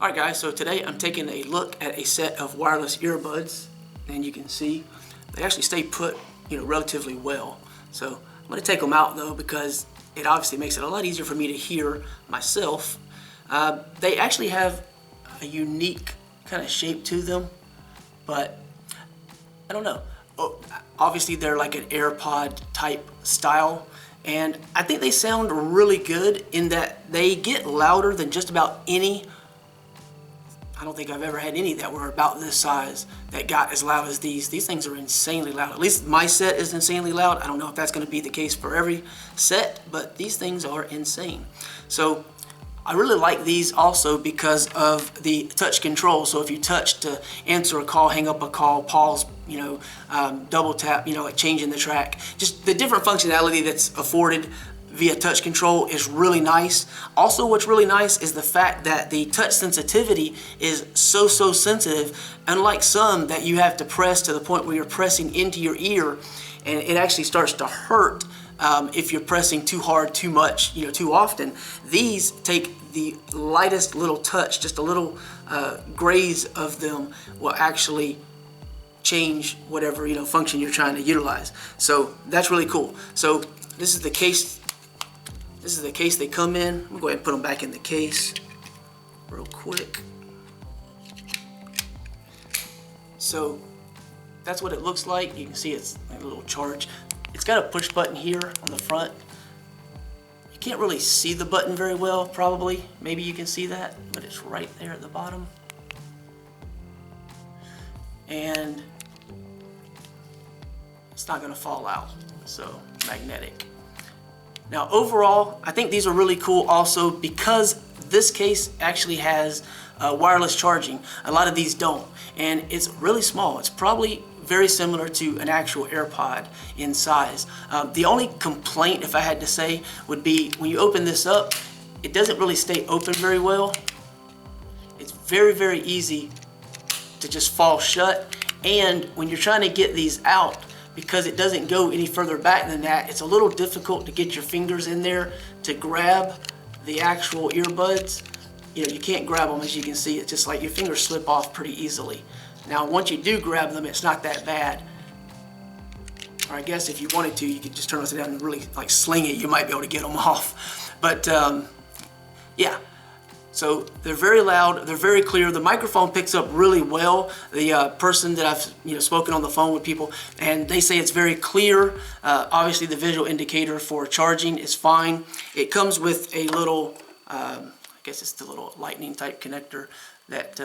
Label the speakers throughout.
Speaker 1: Alright guys, so today I'm taking a look at a set of wireless earbuds, and you can see they actually stay put, relatively well. So I'm going to take them out though because it obviously makes it a lot easier for me to hear myself. They actually have a unique kind of shape to them, but I don't know. Obviously they're like an AirPod type style, and I think they sound really good in that they get louder than just about any. I don't think I've ever had any that were about this size that got as loud as these. These things are insanely loud. At least my set is insanely loud. I don't know if that's going to be the case for every set, but these things are insane. So I really like these also because of the touch control. So if you touch to answer a call, hang up a call, pause, double tap, like changing the track, just the different functionality that's afforded via touch control is really nice. Also, what's really nice is the fact that the touch sensitivity is so sensitive, unlike some that you have to press to the point where you're pressing into your ear and it actually starts to hurt if you're pressing too hard, too much, too often. These take the lightest little touch, just a little graze of them will actually change whatever function you're trying to utilize. So that's really cool. So this is the case. This is the case they come in. I'm gonna go ahead and put them back in the case real quick. So that's what it looks like. You can see it's a little charge. It's got a push button here on the front. You can't really see the button very well, probably. Maybe you can see that, but it's right there at the bottom. And it's not gonna fall out, so magnetic. Now overall, I think these are really cool also because this case actually has wireless charging. A lot of these don't, and it's really small. It's probably very similar to an actual AirPod in size. The only complaint, if I had to say, would be when you open this up, it doesn't really stay open very well. It's very easy to just fall shut, and when you're trying to get these out, because it doesn't go any further back than that, it's a little difficult to get your fingers in there to grab the actual earbuds. You can't grab them, as you can see. It's just like your fingers slip off pretty easily. Now, once you do grab them, it's not that bad. Or I guess if you wanted to, you could just turn this down and really like sling it. You might be able to get them off. But yeah. So they're very loud, they're very clear. The microphone picks up really well. The person that I've spoken on the phone with people, and they say it's very clear. Obviously the visual indicator for charging is fine. It comes with a little, I guess it's the little lightning type connector that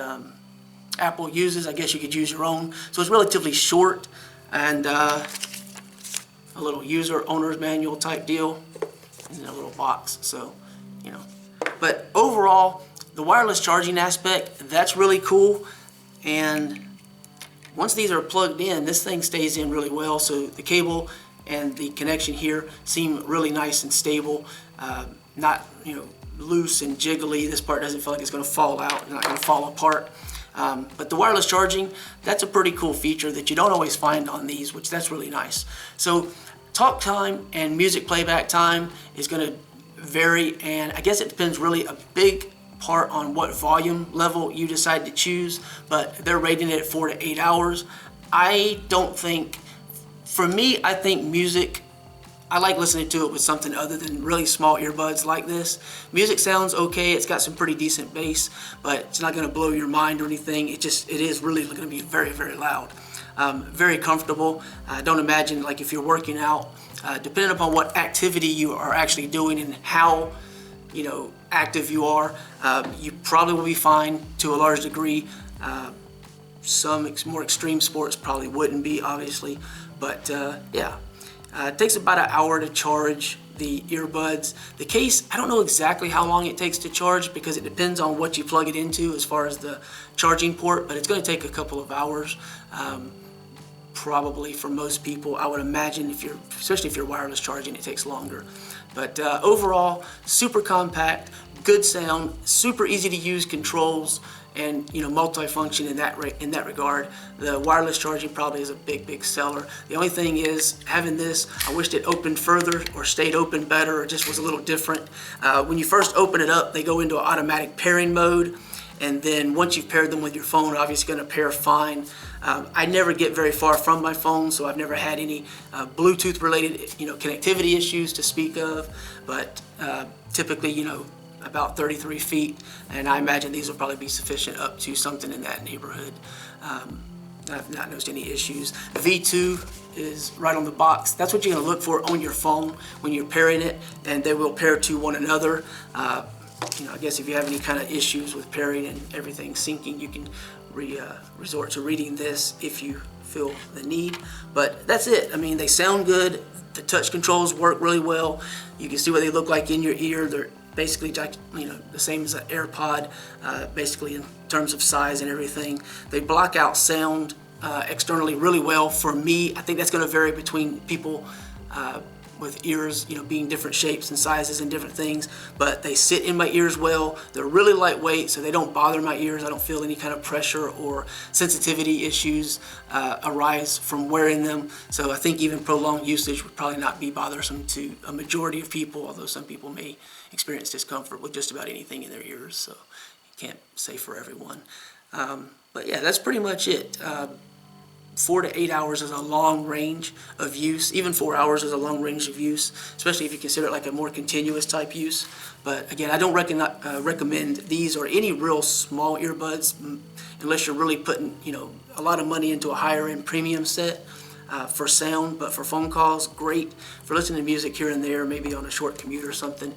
Speaker 1: Apple uses. I guess you could use your own. So it's relatively short, and a little user owner's manual type deal in a little box. So, but overall, the wireless charging aspect, that's really cool. And once these are plugged in, this thing stays in really well. So the cable and the connection here seem really nice and stable, not loose and jiggly. This part doesn't feel like it's going to fall out, not going to fall apart. But the wireless charging, that's a pretty cool feature that you don't always find on these, which that's really nice. So talk time and music playback time is going to vary, and I guess it depends really a big part on what volume level you decide to choose, but they're rating it at 4 to 8 hours. I don't think, for me, I think music, I like listening to it with something other than really small earbuds like this. Music sounds okay, it's got some pretty decent bass, but it's not gonna blow your mind or anything. It is really gonna be very loud. Very comfortable. Don't imagine, like if you're working out, depending upon what activity you are actually doing and how active you are, you probably will be fine to a large degree. Some more extreme sports probably wouldn't be, obviously, but yeah. It takes about an hour to charge the earbuds. The case, I don't know exactly how long it takes to charge because it depends on what you plug it into as far as the charging port, but it's going to take a couple of hours. Probably for most people. I would imagine especially if you're wireless charging, it takes longer. But overall, super compact, good sound, super easy to use controls, and multi-function in that regard. The wireless charging probably is a big seller. The only thing is, having this, I wished it opened further or stayed open better or just was a little different. When you first open it up, they go into an automatic pairing mode, and then once you've paired them with your phone, obviously going to pair fine. I never get very far from my phone, so I've never had any Bluetooth related connectivity issues to speak of, but typically about 33 feet, and I imagine these will probably be sufficient up to something in that neighborhood. I've not noticed any issues. V2 is right on the box. That's what you're going to look for on your phone when you're pairing it, and they will pair to one another. I guess if you have any kind of issues with pairing and everything syncing, you can resort to reading this if you feel the need. But that's it. I mean, they sound good. The touch controls work really well. You can see what they look like in your ear. They're basically the same as an AirPod, basically in terms of size and everything. They block out sound externally really well. For me, I think that's going to vary between people with ears, being different shapes and sizes and different things, but they sit in my ears well. They're really lightweight, so they don't bother my ears. I don't feel any kind of pressure or sensitivity issues arise from wearing them. So I think even prolonged usage would probably not be bothersome to a majority of people, although some people may experience discomfort with just about anything in their ears, so you can't say for everyone. But yeah, that's pretty much it. 4 to 8 hours is a long range of use. Even 4 hours is a long range of use, especially if you consider it like a more continuous type use. But again, I don't recommend these or any real small earbuds unless you're really putting a lot of money into a higher end premium set for sound. But for phone calls, great. For listening to music here and there, maybe on a short commute or something,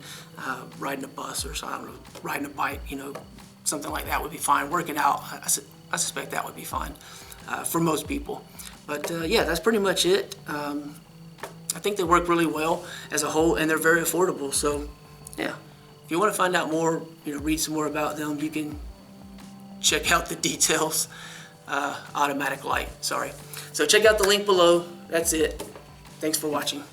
Speaker 1: riding a bus or something, riding a bike, something like that would be fine. Working out, I suspect that would be fine. For most people. But yeah, that's pretty much it. I think they work really well as a whole, and they're very affordable. So yeah, if you want to find out more, read some more about them, you can check out the details. Automatic light, sorry. So check out the link below. That's it. Thanks for watching.